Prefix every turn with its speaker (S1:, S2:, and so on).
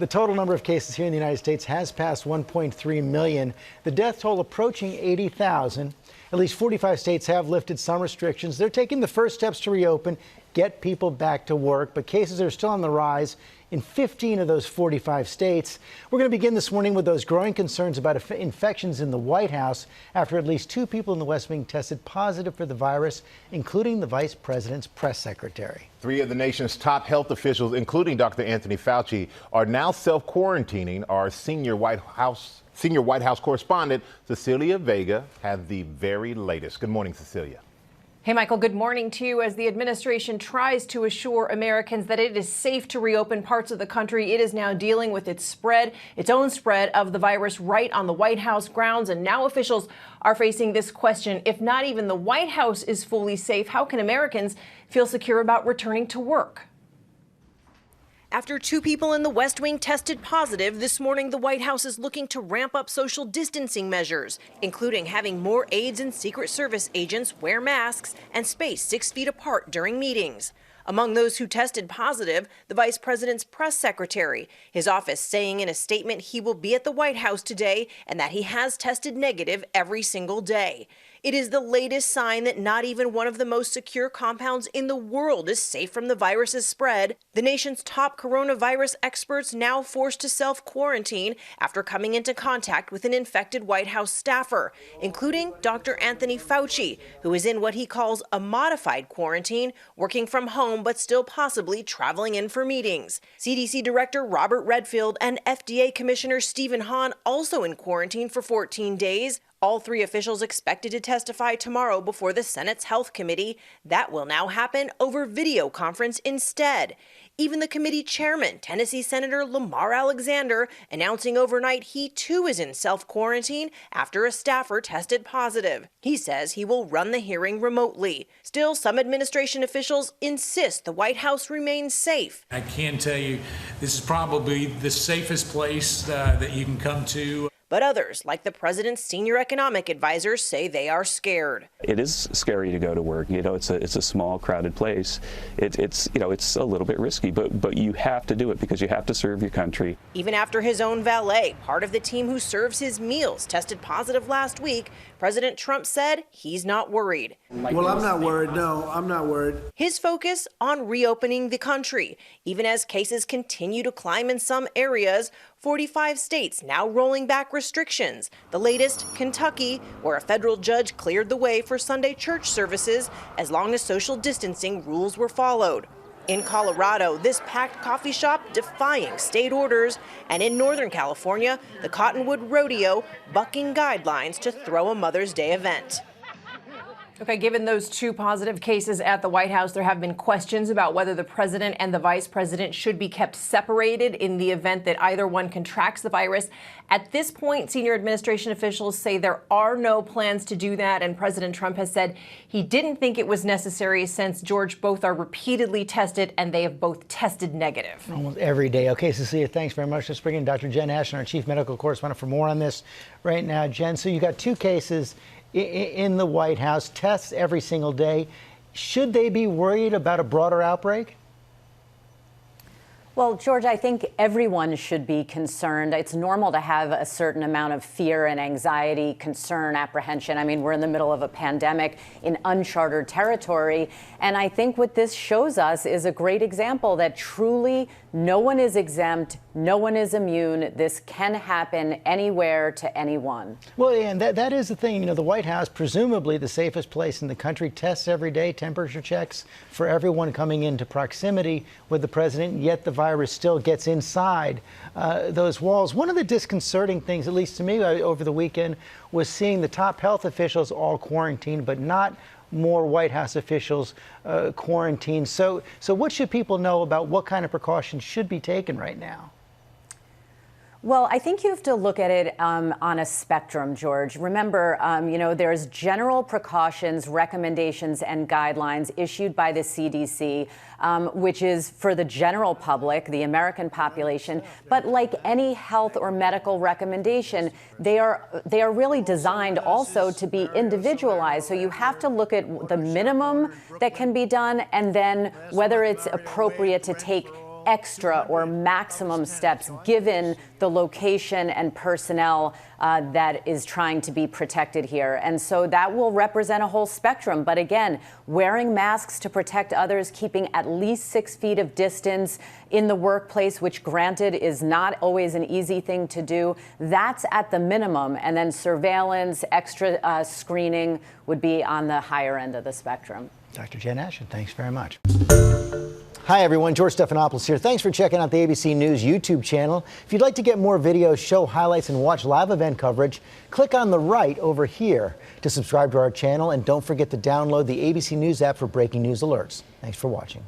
S1: The total number of cases here in the United States has passed 1.3 million. The death toll approaching 80,000. At least 45 states have lifted some restrictions. They're taking the first steps to reopen, get people back to work. But cases are still on the rise in 15 of those 45 states. We're going to begin this morning with those growing concerns about infections in the White House after at least 2 people in the West Wing tested positive for the virus, including the vice president's press secretary.
S2: 3 of the nation's top health officials, including Dr. Anthony Fauci, are now self-quarantining. Our senior White House correspondent, Cecilia Vega, has the very latest. Good morning, Cecilia.
S3: Hey, Michael, good morning to you. As the administration tries to assure Americans that it is safe to reopen parts of the country, it is now dealing with its own spread of the virus right on the White House grounds. And now officials are facing this question. If not even the White House is fully safe, how can Americans feel secure about returning to work? After 2 people in the West Wing tested positive, this morning the White House is looking to ramp up social distancing measures, including having more aides and Secret Service agents wear masks and space 6 feet apart during meetings. Among those who tested positive, the vice president's press secretary, his office saying in a statement he will be at the White House today and that he has tested negative every single day. It is the latest sign that not even one of the most secure compounds in the world is safe from the virus's spread. The nation's top coronavirus experts now forced to self-quarantine after coming into contact with an infected White House staffer, including Dr. Anthony Fauci, who is in what he calls a modified quarantine, working from home but still possibly traveling in for meetings. CDC Director Robert Redfield and FDA Commissioner Stephen Hahn also in quarantine for 14 days. All 3 officials expected to testify tomorrow before the Senate's Health Committee. That will now happen over video conference instead. Even the committee chairman, Tennessee Senator Lamar Alexander, announcing overnight he too is in self-quarantine after a staffer tested positive. He says he will run the hearing remotely. Still, some administration officials insist the White House remains safe.
S4: I can tell you this is probably the safest place that you can come to.
S3: But others, like the president's senior economic advisors, say they are scared.
S5: It is scary to go to work. You know, it's a small, crowded place. It's a little bit risky, but you have to do it because you have to serve your country.
S3: Even after his own valet, part of the team who serves his meals, tested positive last week, President Trump said he's not worried.
S6: Well, I'm not worried. No, I'm not worried.
S3: His focus on reopening the country, even as cases continue to climb in some areas. 45 states now rolling back restrictions. The latest, Kentucky, where a federal judge cleared the way for Sunday church services as long as social distancing rules were followed. In Colorado, this packed coffee shop defying state orders. And in Northern California, the Cottonwood Rodeo bucking guidelines to throw a Mother's Day event. Okay, given those 2 positive cases at the White House, there have been questions about whether the president and the vice president should be kept separated in the event that either one contracts the virus. At this point, senior administration officials say there are no plans to do that, and President Trump has said he didn't think it was necessary since, George, both are repeatedly tested and they have both tested negative.
S1: Almost every day. Okay, Cecilia, thanks very much. Let's bring in Dr. Jen Ashton, our chief medical correspondent, for more on this right now. Jen, so you got 2 cases in the White House, tests every single day. Should they be worried about a broader outbreak?
S7: Well, George, I think everyone should be concerned. It's normal to have a certain amount of fear and anxiety, concern, apprehension. I mean, we're in the middle of a pandemic in uncharted territory. And I think what this shows us is a great example that truly no one is exempt, no one is immune. This can happen anywhere to anyone.
S1: Well, and that is the thing. You know, the White House, presumably the safest place in the country, tests every day, temperature checks for everyone coming into proximity with the president, yet the virus still gets inside those walls. One of the disconcerting things, at least to me over the weekend, was seeing the top health officials all quarantined, but not more White House officials quarantined. So what should people know about what kind of precautions should be taken right now?
S7: Well, I think you have to look at it on a spectrum, George. Remember, there's general precautions, recommendations, and guidelines issued by the CDC, which is for the general public, the American population. But like any health or medical recommendation, they are really designed also to be individualized. So you have to look at the minimum that can be done, and then whether it's appropriate to take extra or maximum steps given the location and personnel that is trying to be protected here. And so that will represent a whole spectrum. But again, wearing masks to protect others, keeping at least 6 feet of distance in the workplace, which granted is not always an easy thing to do, that's at the minimum. And then surveillance, extra screening would be on the higher end of the spectrum.
S1: Dr. Jen Ashton, thanks very much. Hi, everyone. George Stephanopoulos here. Thanks for checking out the ABC News YouTube channel. If you'd like to get more videos, show highlights, and watch live event coverage, click on the right over here to subscribe to our channel. And don't forget to download the ABC News app for breaking news alerts. Thanks for watching.